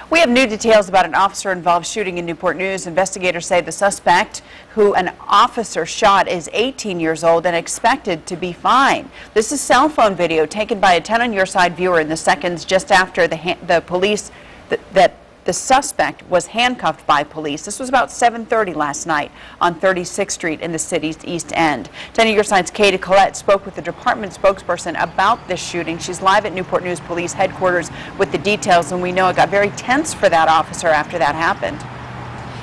We have new details about an officer-involved shooting in Newport News. Investigators say the suspect, who an officer shot, is 18 years old and expected to be fine. This is cell phone video taken by a 10 on your side viewer in the seconds just after the police that the suspect was handcuffed by police. This was about 7:30 last night on 36th Street in the city's East End. 10 on your side's Katie Collette spoke with the department spokesperson about this shooting. She's live at Newport News Police headquarters with the details, and we know it got very tense for that officer after that happened.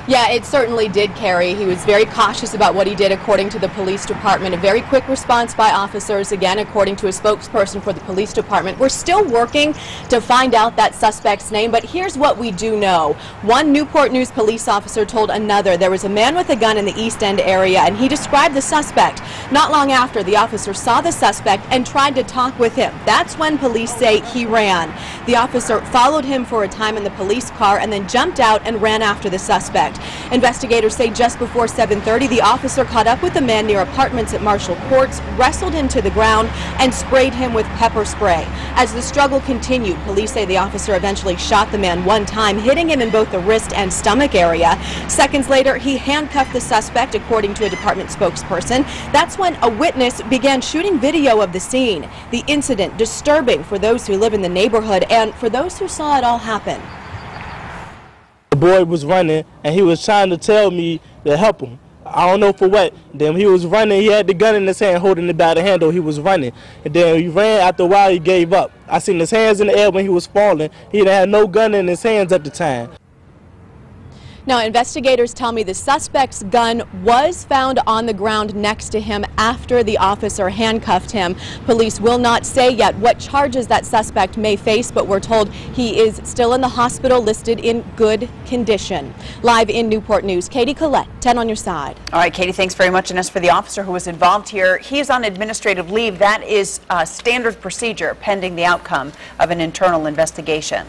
Yeah, it certainly did, Carrie. He was very cautious about what he did, according to the police department. A very quick response by officers, again, according to a spokesperson for the police department. We're still working to find out that suspect's name, but here's what we do know. One Newport News police officer told another there was a man with a gun in the East End area, and he described the suspect. Not long after, the officer saw the suspect and tried to talk with him. That's when police say he ran. The officer followed him for a time in the police car and then jumped out and ran after the suspect. Investigators say just before 7:30, the officer caught up with the man near apartments at Marshall Courts, wrestled him to the ground, and sprayed him with pepper spray. As the struggle continued, police say the officer eventually shot the man one time, hitting him in both the wrist and stomach area. Seconds later, he handcuffed the suspect, according to a department spokesperson. That's when a witness began shooting video of the scene. The incident disturbing for those who live in the neighborhood and for those who saw it all happen. The boy was running and he was trying to tell me to help him. I don't know for what. Then he was running, he had the gun in his hand, holding it by the handle. He was running. And then he ran. After a while, he gave up. I seen his hands in the air when he was falling. He didn't have no gun in his hands at the time. Now, investigators tell me the suspect's gun was found on the ground next to him after the officer handcuffed him. Police will not say yet what charges that suspect may face, but we're told he is still in the hospital, listed in good condition. Live in Newport News, Katie Collette, 10 on your side. All right, Katie, thanks very much. And as for the officer who was involved here, he is on administrative leave. That is standard procedure pending the outcome of an internal investigation.